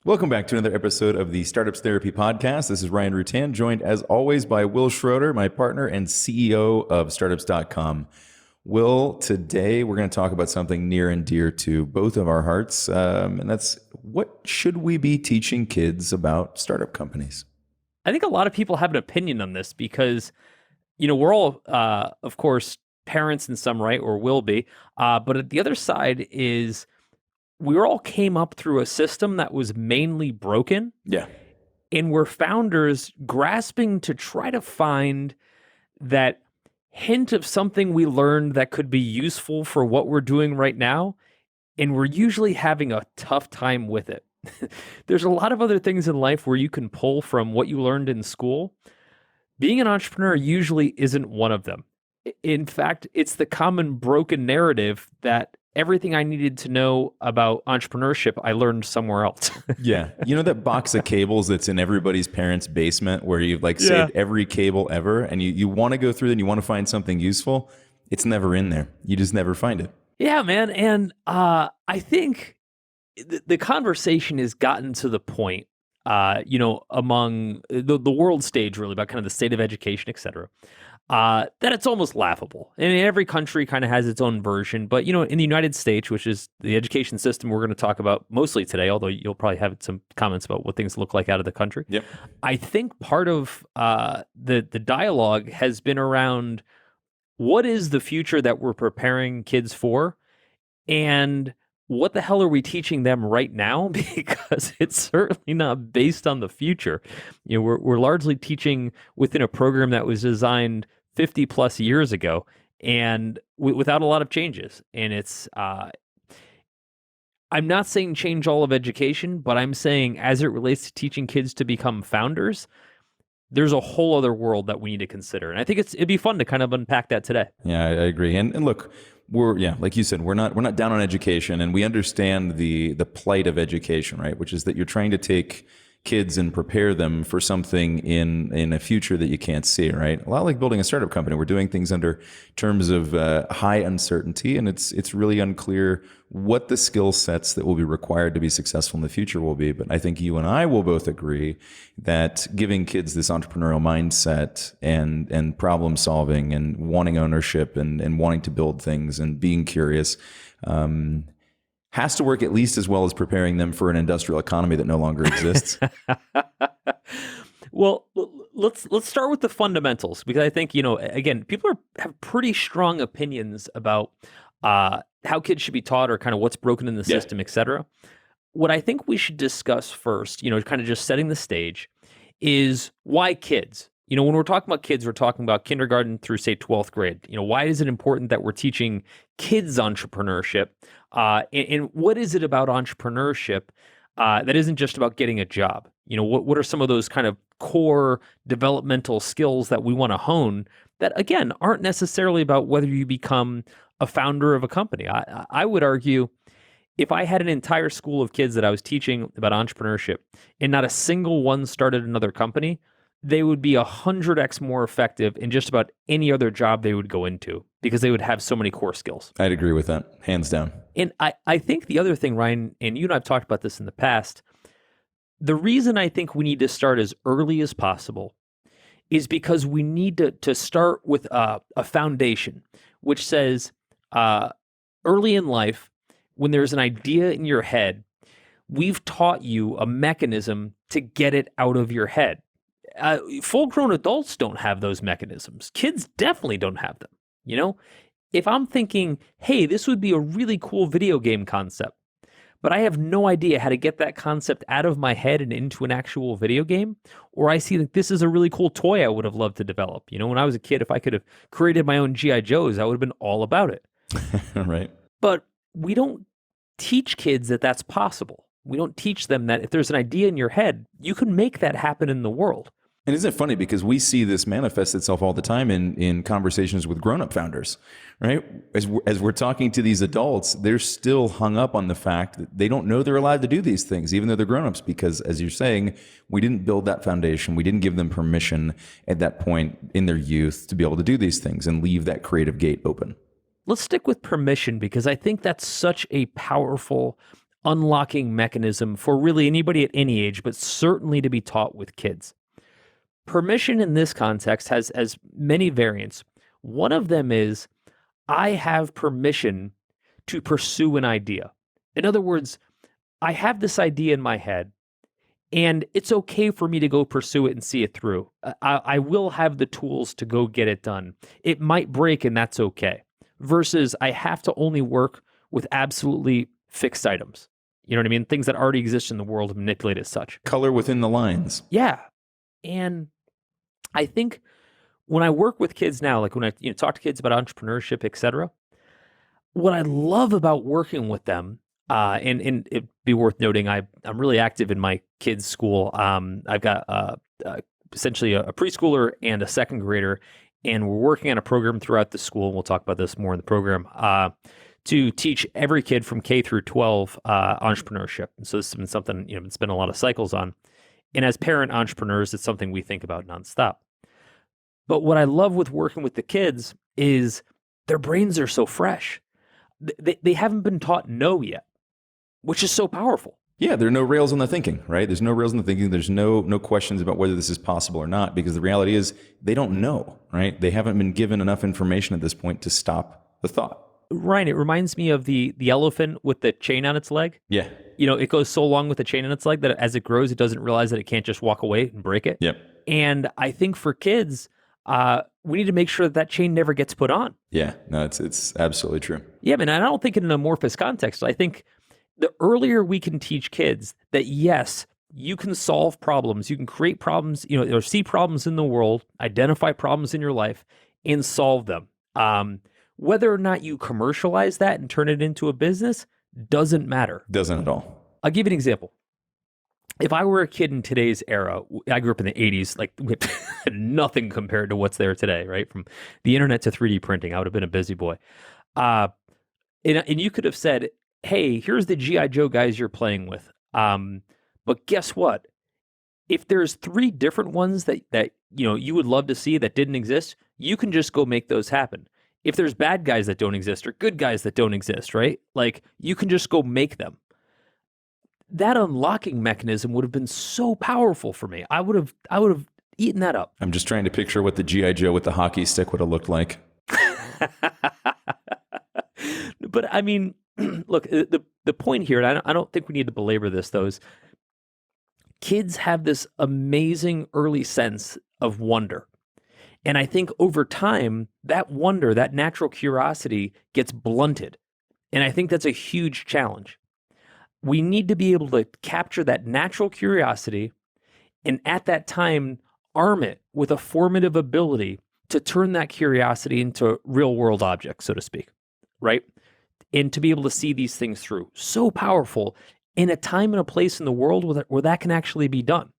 Welcome back to another episode of the Startups Therapy Podcast. This is Ryan Rutan, joined as always by Wil Schroter, my partner and CEO of Startups.com. Will, today we're going to talk about something near and dear to both of our hearts, and that's what should we be teaching kids about startup companies? I think a lot of people have an opinion on this because, we're all, of course, parents in some right, or will be, but at the other side is we all came up through a system that was mainly broken. Yeah. And we're founders grasping to try to find that hint of something we learned that could be useful for what we're doing right now. And we're usually having a tough time with it. There's a lot of other things in life where you can pull from what you learned in school. Being an entrepreneur usually isn't one of them. In fact, it's the common broken narrative that everything I needed to know about entrepreneurship, I learned somewhere else. Yeah. You know that box of cables that's in everybody's parents' basement where you've saved every cable ever and you want to go through and you want to find something useful? It's never in there. You just never find it. Yeah, man. And I think the conversation has gotten to the point, among the world stage really about kind of the state of education, et cetera, that it's almost laughable. I mean, every country kind of has its own version, but, in the United States, which is the education system we're going to talk about mostly today, although you'll probably have some comments about what things look like out of the country. Yep. I think part of the dialogue has been around what is the future that we're preparing kids for, and what the hell are we teaching them right now? Because it's certainly not based on the future. We're largely teaching within a program that was designed 50 plus years ago and without a lot of changes. And it's, I'm not saying change all of education, but I'm saying as it relates to teaching kids to become founders, there's a whole other world that we need to consider. And I think it'd be fun to kind of unpack that today. Yeah, I agree. And look, like you said, we're not down on education, and we understand the plight of education, right? Which is that you're trying to take kids and prepare them for something in a future that you can't see, right? A lot like building a startup company. We're doing things under terms of high uncertainty, and it's really unclear what the skill sets that will be required to be successful in the future will be. But I think you and I will both agree that giving kids this entrepreneurial mindset and problem solving and wanting ownership and wanting to build things and being curious has to work at least as well as preparing them for an industrial economy that no longer exists. Well, let's start with the fundamentals, because I think, again, people have pretty strong opinions about how kids should be taught or kind of what's broken in the system, et cetera. What I think we should discuss first, kind of just setting the stage, is why kids? When we're talking about kids, we're talking about kindergarten through, say, 12th grade. Why is it important that we're teaching kids entrepreneurship? And what is it about entrepreneurship that isn't just about getting a job? What are some of those kind of core developmental skills that we want to hone that, again, aren't necessarily about whether you become a founder of a company? I would argue if I had an entire school of kids that I was teaching about entrepreneurship and not a single one started another company, they would be 100x more effective in just about any other job they would go into because they would have so many core skills. I'd agree with that, hands down. And I think the other thing, Ryan, and you and I have talked about this in the past, the reason I think we need to start as early as possible is because we need to start with a foundation, which says early in life, when there's an idea in your head, we've taught you a mechanism to get it out of your head. Full-grown adults don't have those mechanisms. Kids definitely don't have them. If I'm thinking, hey, this would be a really cool video game concept, but I have no idea how to get that concept out of my head and into an actual video game, or I see that this is a really cool toy I would have loved to develop. When I was a kid, if I could have created my own G.I. Joes, I would have been all about it. Right. But we don't teach kids that that's possible. We don't teach them that if there's an idea in your head, you can make that happen in the world. And isn't it funny because we see this manifest itself all the time in conversations with grown-up founders, right? As we're talking to these adults, they're still hung up on the fact that they don't know they're allowed to do these things, even though they're grown-ups, because as you're saying, we didn't build that foundation. We didn't give them permission at that point in their youth to be able to do these things and leave that creative gate open. Let's stick with permission, because I think that's such a powerful unlocking mechanism for really anybody at any age, but certainly to be taught with kids. Permission in this context has many variants. One of them is I have permission to pursue an idea. In other words, I have this idea in my head, and it's okay for me to go pursue it and see it through. I will have the tools to go get it done. It might break, and that's okay. Versus I have to only work with absolutely fixed items. You know what I mean? Things that already exist in the world and manipulate as such. Color within the lines. Yeah. And I think when I work with kids now, like when I talk to kids about entrepreneurship, et cetera, what I love about working with them, and it'd be worth noting, I'm really active in my kids' school. I've got essentially a preschooler and a second grader, and we're working on a program throughout the school. And we'll talk about this more in the program to teach every kid from K through 12 entrepreneurship. And so this has been something it's been a lot of cycles on. And as parent entrepreneurs, it's something we think about nonstop. But what I love with working with the kids is their brains are so fresh. They haven't been taught no yet, which is so powerful. Yeah, there are no rails on the thinking, right? There's no rails on the thinking. There's no questions about whether this is possible or not, because the reality is they don't know, right? They haven't been given enough information at this point to stop the thought. Ryan, it reminds me of the elephant with the chain on its leg. Yeah. It goes so long with the chain on its leg that as it grows, it doesn't realize that it can't just walk away and break it. Yep. And I think for kids, we need to make sure that chain never gets put on. Yeah, no, it's absolutely true. Yeah, man, I don't think in an amorphous context. I think the earlier we can teach kids that, yes, you can solve problems, you can create problems, or see problems in the world, identify problems in your life, and solve them. Whether or not you commercialize that and turn it into a business doesn't matter. Doesn't at all. I'll give you an example. If I were a kid in today's era, I grew up in the 80s, like nothing compared to what's there today, right? From the internet to 3D printing, I would have been a busy boy. And you could have said, hey, here's the G.I. Joe guys you're playing with. But guess what? If there's 3 different ones that you would love to see that didn't exist, you can just go make those happen. If there's bad guys that don't exist or good guys that don't exist, right? Like you can just go make them. That unlocking mechanism would have been so powerful for me. I would have eaten that up. I'm just trying to picture what the G.I. Joe with the hockey stick would have looked like. But I mean, look, the point here, and I don't think we need to belabor this, though, is kids have this amazing early sense of wonder. And I think over time, that wonder, that natural curiosity gets blunted. And I think that's a huge challenge. We need to be able to capture that natural curiosity and at that time, arm it with a formative ability to turn that curiosity into real world objects, so to speak, right? And to be able to see these things through. So powerful in a time and a place in the world where that can actually be done.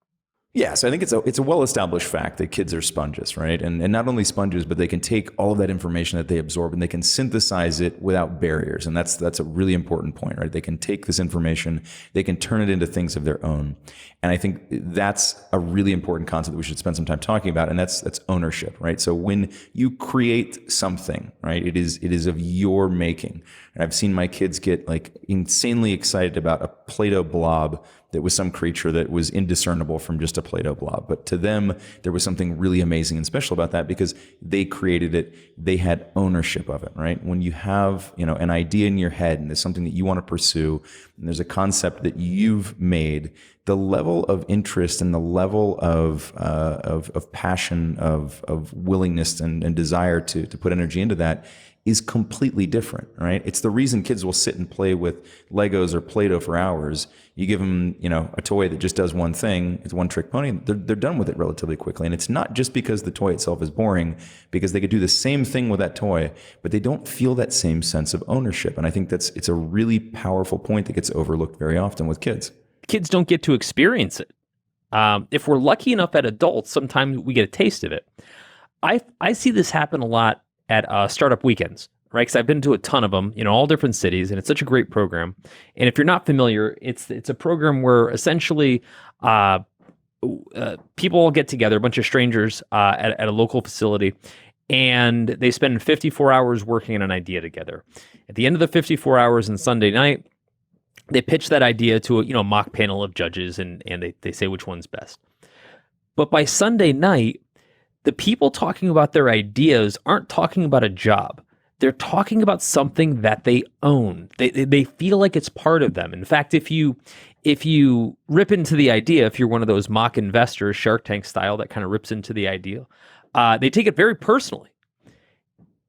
Yes, I think it's a well-established fact that kids are sponges, right? And not only sponges, but they can take all of that information that they absorb and they can synthesize it without barriers. And that's a really important point, right? They can take this information, they can turn it into things of their own. And I think that's a really important concept that we should spend some time talking about, and that's ownership, right? So when you create something, right, it is of your making. And I've seen my kids get like insanely excited about a Play-Doh blob that was some creature that was indiscernible from just a Play-Doh blob. But to them, there was something really amazing and special about that because they created it. They had ownership of it, right? When you have, an idea in your head and there's something that you want to pursue, and there's a concept that you've made, the level of interest and the level of passion, of willingness and desire to put energy into that is completely different, right? It's the reason kids will sit and play with Legos or Play-Doh for hours. You give them, a toy that just does one thing, it's one trick pony, they're done with it relatively quickly. And it's not just because the toy itself is boring, because they could do the same thing with that toy, but they don't feel that same sense of ownership. And I think it's a really powerful point that gets overlooked very often with kids. Kids don't get to experience it. If we're lucky enough at adults, sometimes we get a taste of it. I see this happen a lot at startup weekends, right? Because I've been to a ton of them, all different cities, and it's such a great program. And if you're not familiar, it's a program where essentially people all get together, a bunch of strangers at a local facility, and they spend 54 hours working on an idea together. At the end of the 54 hours on Sunday night, They pitch that idea to a mock panel of judges, and they say which one's best. But by Sunday night, the people talking about their ideas aren't talking about a job. They're talking about something that they own. They feel like it's part of them. In fact, if you rip into the idea, if you're one of those mock investors, Shark Tank style, that kind of rips into the idea, they take it very personally.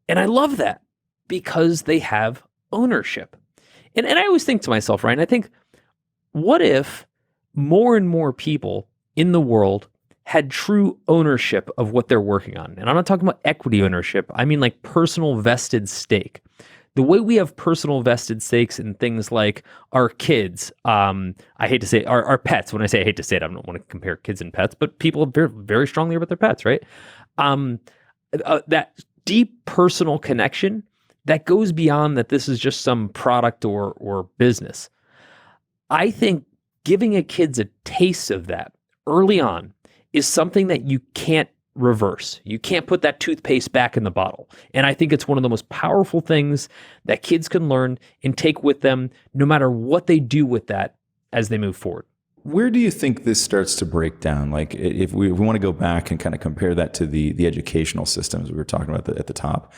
And I love that because they have ownership. And I always think to myself, Ryan, I think, what if more and more people in the world had true ownership of what they're working on? And I'm not talking about equity ownership. I mean like personal vested stake. The way we have personal vested stakes in things like our kids, I hate to say it, our pets. When I say I hate to say it, I don't want to compare kids and pets, but people very, very strongly about their pets, right? That deep personal connection that goes beyond that this is just some product or business. I think giving a kids a taste of that early on is something that you can't reverse. You can't put that toothpaste back in the bottle. And I think it's one of the most powerful things that kids can learn and take with them, no matter what they do with that as they move forward. Where do you think this starts to break down? Like if we want to go back and kind of compare that to the educational systems we were talking about at the top,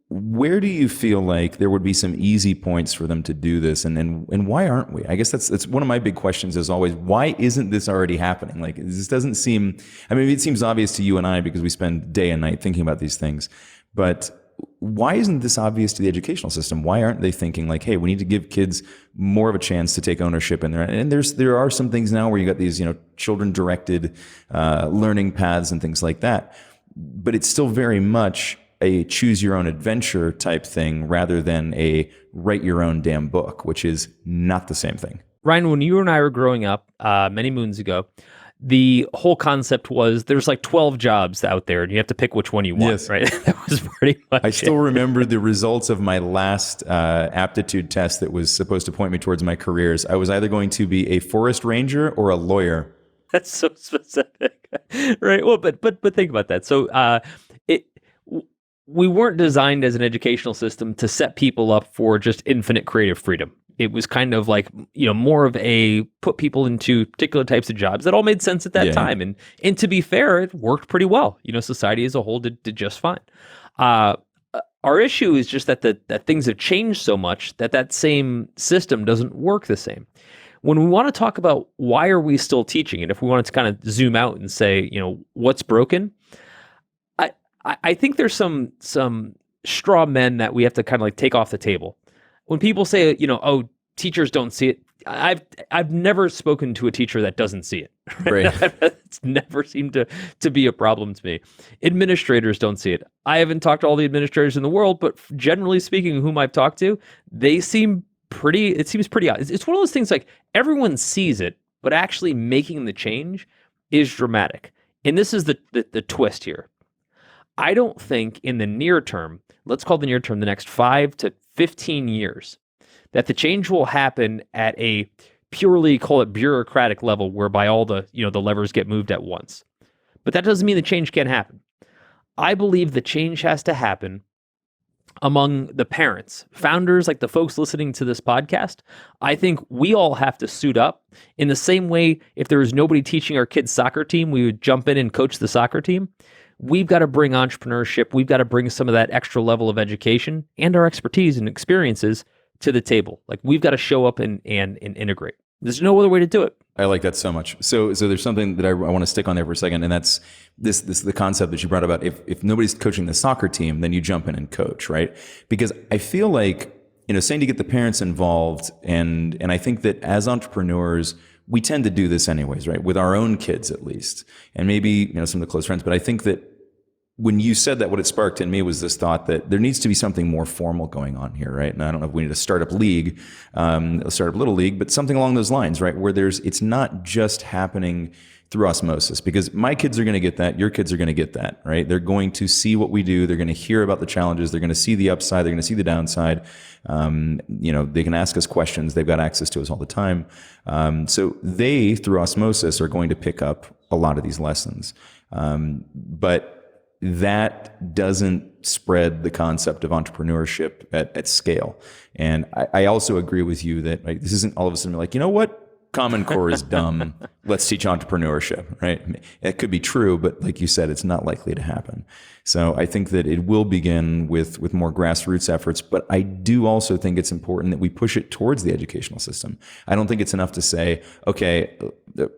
where do you feel like there would be some easy points for them to do this, and why aren't we? I guess that's one of my big questions is always, why isn't this already happening? Like, this doesn't seem, I mean, it seems obvious to you and I because we spend day and night thinking about these things, but why isn't this obvious to the educational system? Why aren't they thinking like, hey, we need to give kids more of a chance to take ownership in there? And there are some things now where you got these, children directed learning paths and things like that, but it's still very much a choose your own adventure type thing rather than a write your own damn book, which is not the same thing. Ryan, when you and I were growing up many moons ago, the whole concept was there's like 12 jobs out there and you have to pick which one you want, yes. Right? That was pretty much I still remember the results of my last aptitude test that was supposed to point me towards my careers. I was either going to be a forest ranger or a lawyer. That's so specific, right? Well, but think about that. So we weren't designed as an educational system to set people up for just infinite creative freedom. It was kind of like, more of a put people into particular types of jobs that all made sense at that time. And to be fair, it worked pretty well. Society as a whole did just fine. Our issue is just that things have changed so much that same system doesn't work the same. When we want to talk about why are we still teaching it, if we wanted to kind of zoom out and say, what's broken, I think there's some straw men that we have to kind of like take off the table. When people say, oh, teachers don't see it, I've never spoken to a teacher that doesn't see it. Right? It's never seemed to be a problem to me. Administrators don't see it. I haven't talked to all the administrators in the world, but generally speaking, whom I've talked to, it seems pretty odd. It's one of those things like everyone sees it, but actually making the change is dramatic. And this is the twist here. I don't think in the near term, let's call the near term the next 5 to 15 years, that the change will happen at a purely, call it bureaucratic level, whereby all the levers get moved at once. But that doesn't mean the change can't happen. I believe the change has to happen among the parents, founders, like the folks listening to this podcast. I think we all have to suit up in the same way. If there was nobody teaching our kids' soccer team, we would jump in and coach the soccer team. We've got to bring entrepreneurship. We've got to bring some of that extra level of education and our expertise and experiences to the table. Like we've got to show up and integrate. There's no other way to do it. I like that so much. So there's something that I want to stick on there for a second, and that's this the concept that you brought about. If nobody's coaching the soccer team, then you jump in and coach, right? Because I feel like, saying to get the parents involved, and I think that as entrepreneurs, we tend to do this anyways, right? With our own kids, at least. And maybe, some of the close friends. But I think that when you said that, what it sparked in me was this thought that there needs to be something more formal going on here, right? And I don't know if we need a startup league, a startup little league, but something along those lines, right? Where it's not just happening through osmosis, because my kids are going to get that. Your kids are going to get that, right? They're going to see what we do. They're going to hear about the challenges. They're going to see the upside. They're going to see the downside. They can ask us questions. They've got access to us all the time. So they, through osmosis, are going to pick up a lot of these lessons. But that doesn't spread the concept of entrepreneurship at scale. And I also agree with you that this isn't all of a sudden like, you know what? Common Core is dumb. Let's teach entrepreneurship, right? It could be true, but like you said, it's not likely to happen. So I think that it will begin with more grassroots efforts, but I do also think it's important that we push it towards the educational system. I don't think it's enough to say, okay,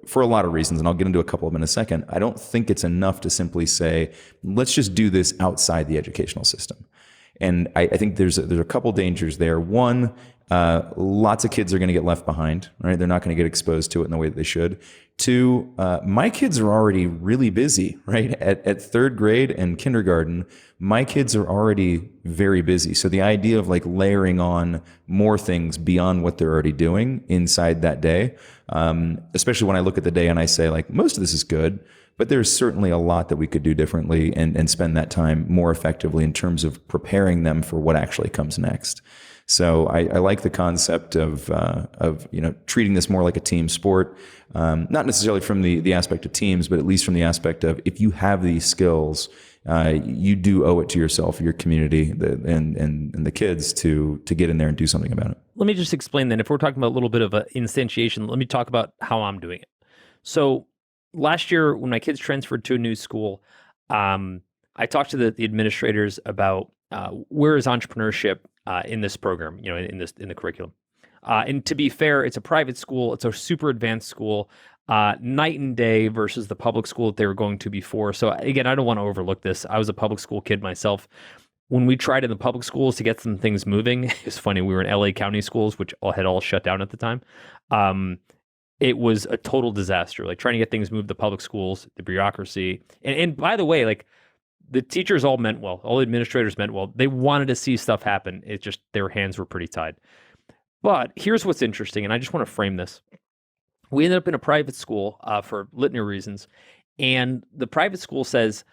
for a lot of reasons, and I'll get into a couple of them in a second, I don't think it's enough to simply say, let's just do this outside the educational system. And I think there's a couple dangers there. One, lots of kids are going to get left behind, right? They're not going to get exposed to it in the way that they should. Two, my kids are already really busy, right? At third grade and kindergarten, my kids are already very busy. So the idea of like layering on more things beyond what they're already doing inside that day, especially when I look at the day and I say like, most of this is good, but there's certainly a lot that we could do differently and spend that time more effectively in terms of preparing them for what actually comes next. So I like the concept of treating this more like a team sport, not necessarily from the aspect of teams, but at least from the aspect of if you have these skills, you do owe it to yourself, your community, and the kids to get in there and do something about it. Let me just explain then. If we're talking about a little bit of an instantiation, let me talk about how I'm doing it. So last year, when my kids transferred to a new school, I talked to the administrators about where is entrepreneurship in this program, in the curriculum. And to be fair, it's a private school. It's a super advanced school, night and day versus the public school that they were going to before. So again, I don't want to overlook this. I was a public school kid myself. When we tried in the public schools to get some things moving, it's funny, we were in LA County schools, which had all shut down at the time. It was a total disaster, like trying to get things moved, the public schools, the bureaucracy. And by the way, like the teachers all meant well, all the administrators meant well. They wanted to see stuff happen. It just, their hands were pretty tied. But here's what's interesting, and I just want to frame this. We ended up in a private school for litany of reasons. And the private school says,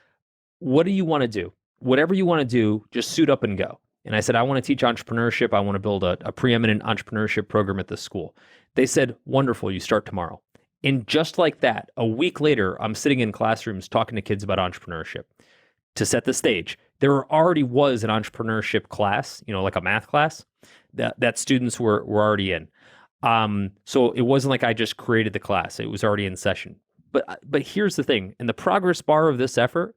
what do you want to do? Whatever you want to do, just suit up and go. And I said, I want to teach entrepreneurship. I want to build a preeminent entrepreneurship program at this school. They said, wonderful, you start tomorrow. And just like that, a week later, I'm sitting in classrooms talking to kids about entrepreneurship. To set the stage, there already was an entrepreneurship class, like a math class that students were already in. So it wasn't like I just created the class. It was already in session. But here's the thing. In the progress bar of this effort,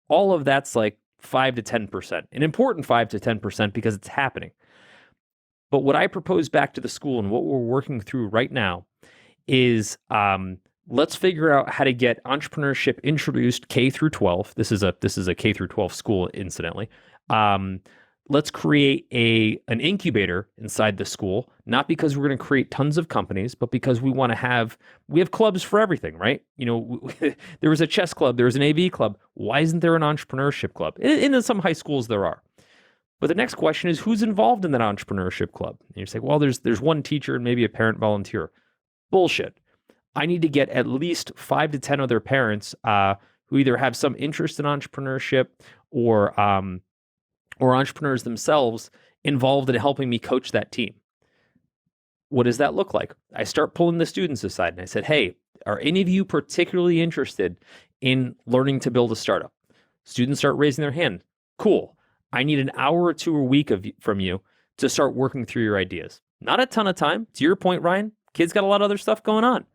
all of that's like 5 to 10%, an important 5 to 10% because it's happening. But what I propose back to the school and what we're working through right now is let's figure out how to get entrepreneurship introduced K through 12. This is a K through 12 school, incidentally. Let's create an incubator inside the school, not because we're going to create tons of companies, but because we have clubs for everything, right? There was a chess club, there was an AV club. Why isn't there an entrepreneurship club? In some high schools there are. But the next question is, who's involved in that entrepreneurship club? And you say, well, there's one teacher and maybe a parent volunteer. Bullshit. I need to get at least 5 to 10 other parents who either have some interest in entrepreneurship or entrepreneurs themselves involved in helping me coach that team. What does that look like? I start pulling the students aside and I said, hey, are any of you particularly interested in learning to build a startup? Students start raising their hand. Cool. I need an hour or two a week from you to start working through your ideas. Not a ton of time. To your point, Ryan, kids got a lot of other stuff going on.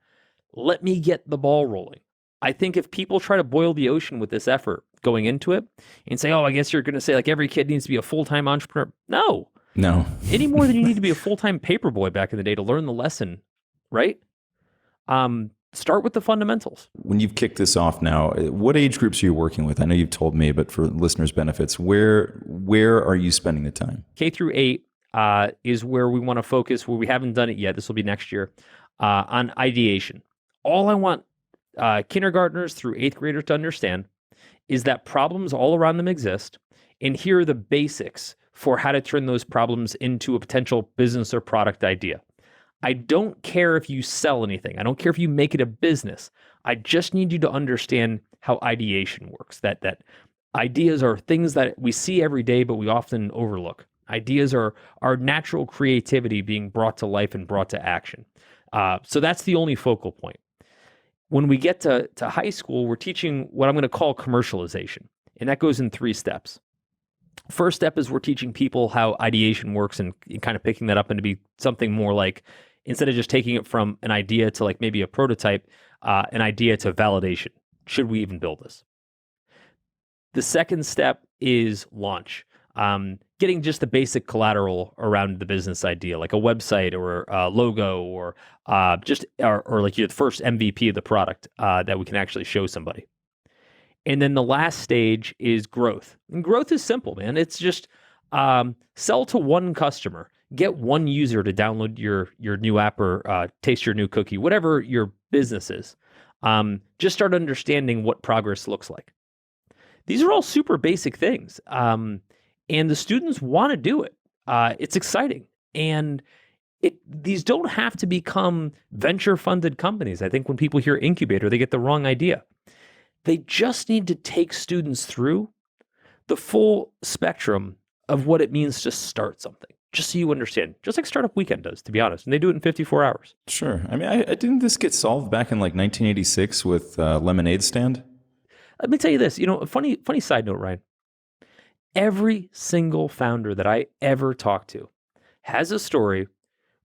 Let me get the ball rolling. I think if people try to boil the ocean with this effort going into it and say, oh, I guess you're going to say like every kid needs to be a full-time entrepreneur. No. Any more than you need to be a full-time paperboy back in the day to learn the lesson, right? Start with the fundamentals. When you've kicked this off now, what age groups are you working with? I know you've told me, but for listeners' benefits, where are you spending the time? K through 8 is where we want to focus, where we haven't done it yet. This will be next year, on ideation. All I want kindergartners through 8th graders to understand is that problems all around them exist, and here are the basics for how to turn those problems into a potential business or product idea. I don't care if you sell anything. I don't care if you make it a business. I just need you to understand how ideation works, that ideas are things that we see every day, but we often overlook. Ideas are our natural creativity being brought to life and brought to action. So that's the only focal point. When we get to high school, we're teaching what I'm going to call commercialization. And that goes in 3 steps. First step is we're teaching people how ideation works and kind of picking that up into be something more like, instead of just taking it from an idea to like maybe a prototype, an idea to validation. Should we even build this? The second step is launch. Getting just the basic collateral around the business idea, like a website or a logo or or like your first MVP of the product that we can actually show somebody. And then the last stage is growth. And growth is simple, man. It's just sell to one customer, get one user to download your new app or taste your new cookie, whatever your business is. Just start understanding what progress looks like. These are all super basic things. And the students want to do it. It's exciting. And these don't have to become venture-funded companies. I think when people hear incubator, they get the wrong idea. They just need to take students through the full spectrum of what it means to start something, just so you understand. Just like Startup Weekend does, to be honest. And they do it in 54 hours. Sure. I mean, I didn't this get solved back in like 1986 with Lemonade Stand? Let me tell you this. A funny side note, Ryan. Every single founder that I ever talked to has a story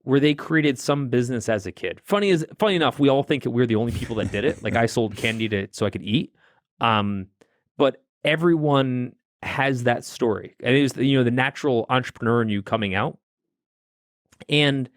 where they created some business as a kid. Funny enough, we all think that we're the only people that did it. Like I sold candy so I could eat. But everyone has that story. And it was, the natural entrepreneur in you coming out. And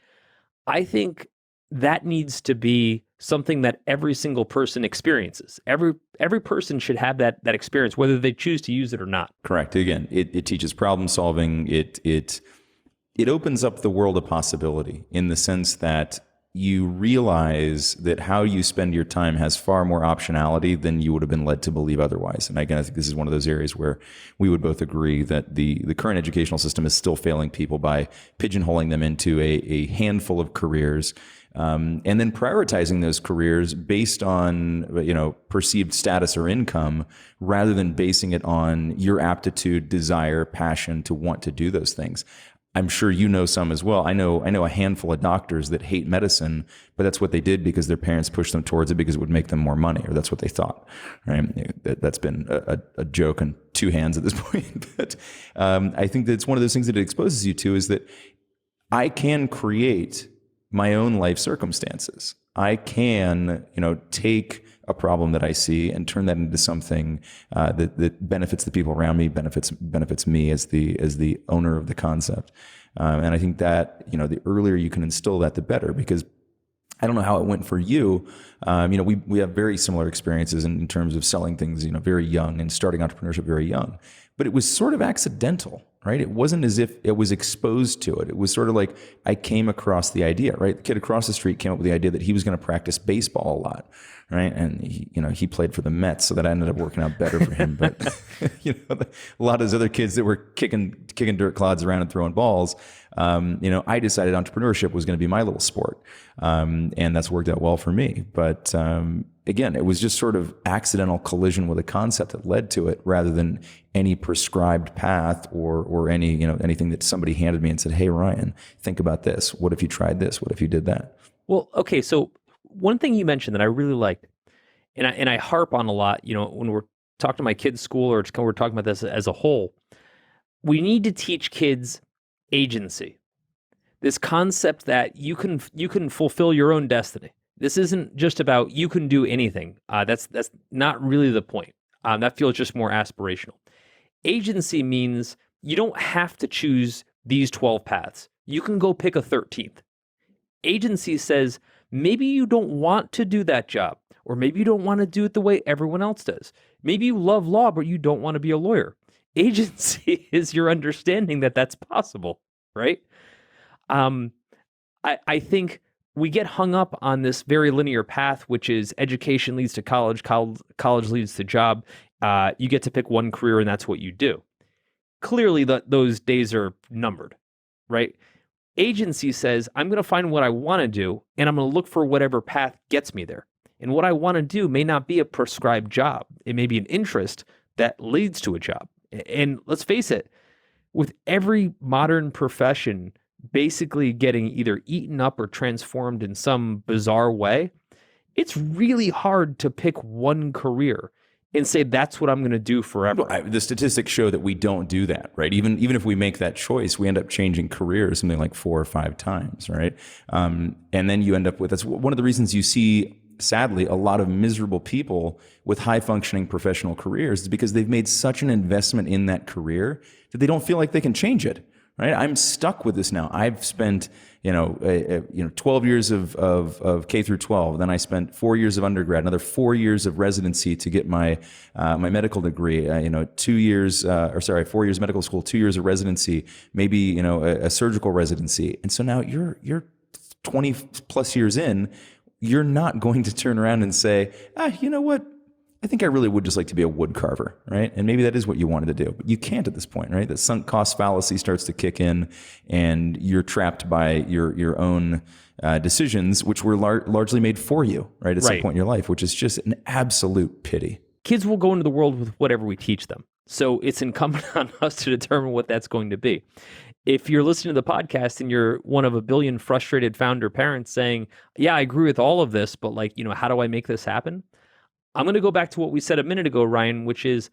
I think that needs to be something that every single person experiences. Every person should have that experience, whether they choose to use it or not. Correct. Again, it teaches problem solving. It opens up the world of possibility in the sense that you realize that how you spend your time has far more optionality than you would have been led to believe otherwise. And again, I think this is one of those areas where we would both agree that the current educational system is still failing people by pigeonholing them into a handful of careers, and then prioritizing those careers based on perceived status or income rather than basing it on your aptitude, desire, passion to want to do those things. I'm sure you know some as well. I know a handful of doctors that hate medicine, but that's what they did because their parents pushed them towards it because it would make them more money, or that's what they thought. Right? That's been a joke on two hands at this point. But I think that it's one of those things that it exposes you to is that I can create my own life circumstances. I can, take a problem that I see and turn that into something that benefits the people around me, benefits me as the owner of the concept. And I think that, the earlier you can instill that, the better, because I don't know how it went for you. We have very similar experiences in terms of selling things, very young and starting entrepreneurship very young, but it was sort of accidental, right? It wasn't as if it was exposed to it. It was sort of like I came across the idea, right? The kid across the street came up with the idea that he was going to practice baseball a lot, right? And he played for the Mets, so that ended up working out better for him. But a lot of those other kids that were kicking dirt clods around and throwing balls, I decided entrepreneurship was going to be my little sport, and that's worked out well for me. But again, it was just sort of accidental collision with a concept that led to it, rather than any prescribed path or any anything that somebody handed me and said, "Hey, Ryan, think about this. What if you tried this? What if you did that?" Well, okay. So one thing you mentioned that I really liked, and I harp on a lot, when we're talking to my kids' school or we're talking about this as a whole, we need to teach kids agency. This concept that you can fulfill your own destiny. This isn't just about you can do anything. That's not really the point. That feels just more aspirational. Agency means you don't have to choose these 12 paths. You can go pick a 13th. Agency says maybe you don't want to do that job, or maybe you don't want to do it the way everyone else does. Maybe you love law, but you don't want to be a lawyer. Agency is your understanding that that's possible, right? I think we get hung up on this very linear path, which is education leads to college, college leads to job. You get to pick one career and that's what you do. Clearly, those days are numbered, right? Agency says, I'm going to find what I want to do, and I'm going to look for whatever path gets me there. And what I want to do may not be a prescribed job. It may be an interest that leads to a job. And let's face it, with every modern profession basically getting either eaten up or transformed in some bizarre way, it's really hard to pick one career. and say, that's what I'm going to do forever. The statistics show that we don't do that, right? Even if we make that choice, we end up changing careers something like 4 or 5 times, right? And then you end up with, that's one of the reasons you see, sadly, a lot of miserable people with high functioning professional careers is because they've made such an investment in that career that they don't feel like they can change it. Right, I'm stuck with this now. I've spent, 12 years of K through 12. Then I spent 4 years of undergrad, another 4 years of residency to get my my medical degree. 4 years of medical school, 2 years of residency, maybe a surgical residency. And so now you're 20 plus years in. You're not going to turn around and say, you know what? I think I really would just like to be a wood carver, right? And maybe that is what you wanted to do, but you can't at this point, right? The sunk cost fallacy starts to kick in, and you're trapped by your own decisions, which were largely made for you, right? At some point in your life, which is just an absolute pity. Kids will go into the world with whatever we teach them. So it's incumbent on us to determine what that's going to be. If you're listening to the podcast and you're one of a billion frustrated founder parents saying, yeah, I agree with all of this, but how do I make this happen? I'm going to go back to what we said a minute ago, Ryan, which is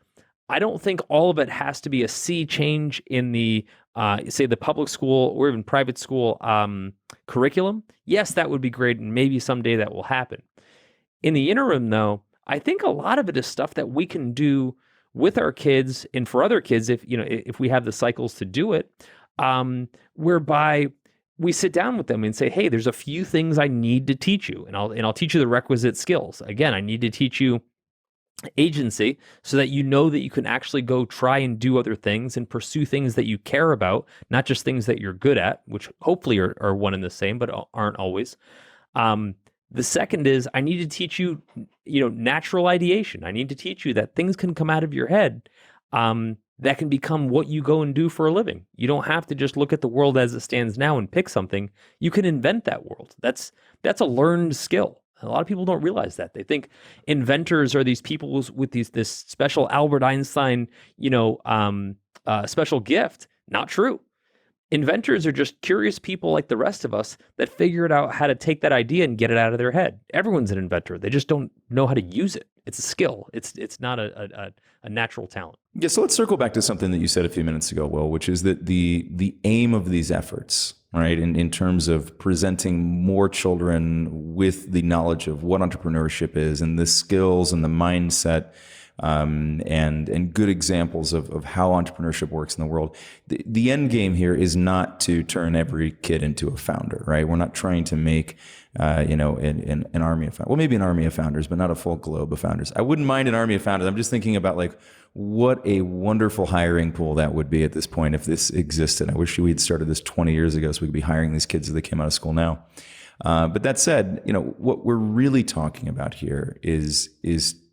I don't think all of it has to be a sea change in the, say, the public school or even private school curriculum. Yes, that would be great, and maybe someday that will happen. In the interim, though, I think a lot of it is stuff that we can do with our kids and for other kids if we have the cycles to do it, whereby we sit down with them and say, hey, there's a few things I need to teach you, and I'll teach you the requisite skills. Again, I need to teach you agency so that you know that you can actually go try and do other things and pursue things that you care about, not just things that you're good at, which hopefully are one and the same, but aren't always. The second is I need to teach you, natural ideation. I need to teach you that things can come out of your head that can become what you go and do for a living. You don't have to just look at the world as it stands now and pick something. You can invent that world. That's a learned skill. A lot of people don't realize that. They think inventors are these people with this special Albert Einstein, special gift. Not true. Inventors are just curious people like the rest of us that figured out how to take that idea and get it out of their head. Everyone's an inventor. They just don't know how to use it. It's a skill. It's not a natural talent. Yeah, so let's circle back to something that you said a few minutes ago, Will, which is that the aim of these efforts, right, in terms of presenting more children with the knowledge of what entrepreneurship is and the skills and the mindset and good examples of how entrepreneurship works in the world. The end game here is not to turn every kid into a founder, right? We're not trying to make, an army of founders. Well, maybe an army of founders, but not a full globe of founders. I wouldn't mind an army of founders. I'm just thinking about what a wonderful hiring pool that would be at this point if this existed. I wish we'd started this 20 years ago so we could be hiring these kids as they came out of school now. But that said, what we're really talking about here is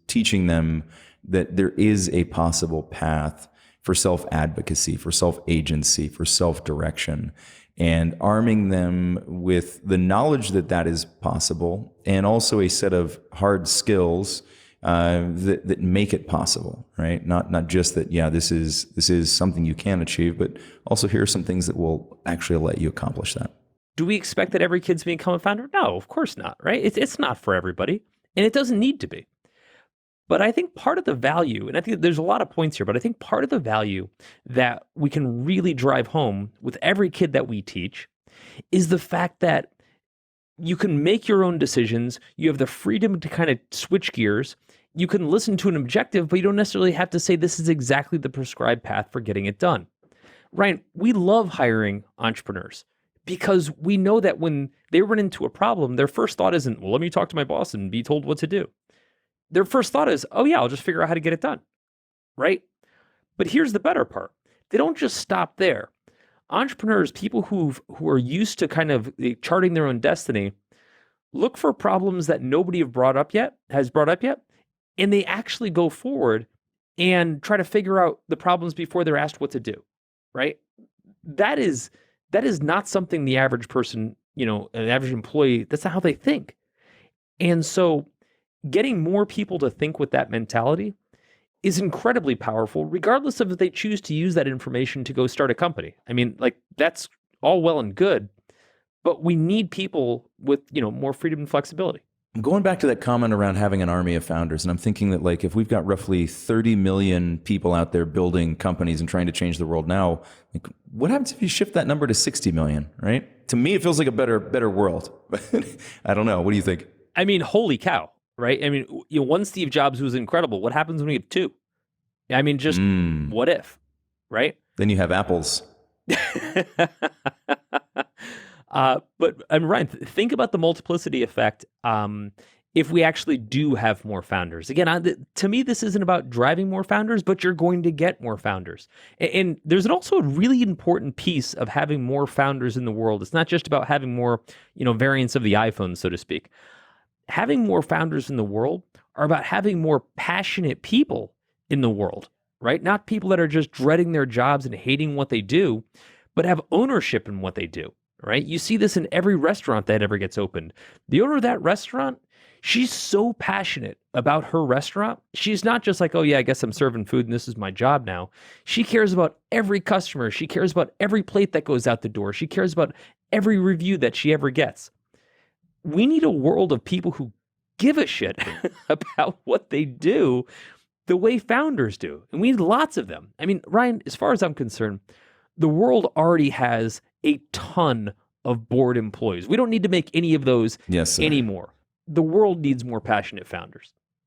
teaching them that there is a possible path for self-advocacy, for self-agency, for self-direction, and arming them with the knowledge that is possible, and also a set of hard skills that make it possible, right? Not just that, this is something you can achieve, but also here are some things that will actually let you accomplish that. Do we expect that every kid's become a founder? No, of course not, right? It's not for everybody, and it doesn't need to be. But I think part of the value, and I think there's a lot of points here, but I think part of the value that we can really drive home with every kid that we teach is the fact that you can make your own decisions. You have the freedom to kind of switch gears. You can listen to an objective, but you don't necessarily have to say this is exactly the prescribed path for getting it done. Ryan, we love hiring entrepreneurs because we know that when they run into a problem, their first thought isn't, well, let me talk to my boss and be told what to do. Their first thought is, oh yeah, I'll just figure out how to get it done, right? But here's the better part. They don't just stop there. Entrepreneurs, people who are used to kind of charting their own destiny, look for problems that nobody has brought up yet, and they actually go forward and try to figure out the problems before they're asked what to do, right? That is not something the average person, an average employee, that's not how they think. And so getting more people to think with that mentality is incredibly powerful, regardless of if they choose to use that information to go start a company. I mean, that's all well and good, but we need people with, more freedom and flexibility. I'm going back to that comment around having an army of founders, and I'm thinking that like if we've got roughly 30 million people out there building companies and trying to change the world now, like what happens if you shift that number to 60 million, right? To me, it feels like a better world. I don't know. What do you think? I mean, holy cow, right? I mean, one Steve Jobs was incredible. What happens when we have two? I mean, just what if, right? Then you have apples. But Ryan, think about the multiplicity effect. If we actually do have more founders, again, to me, this isn't about driving more founders, but you're going to get more founders. And there's also a really important piece of having more founders in the world. It's not just about having more, variants of the iPhone, so to speak. Having more founders in the world are about having more passionate people in the world, right? Not people that are just dreading their jobs and hating what they do, but have ownership in what they do. Right? You see this in every restaurant that ever gets opened. The owner of that restaurant, she's so passionate about her restaurant. She's not just like, oh yeah, I guess I'm serving food and this is my job now. She cares about every customer. She cares about every plate that goes out the door. She cares about every review that she ever gets. We need a world of people who give a shit about what they do the way founders do. And we need lots of them. I mean, Ryan, as far as I'm concerned, the world already has a ton of bored employees. We don't need to make any of those anymore. The world needs more passionate founders.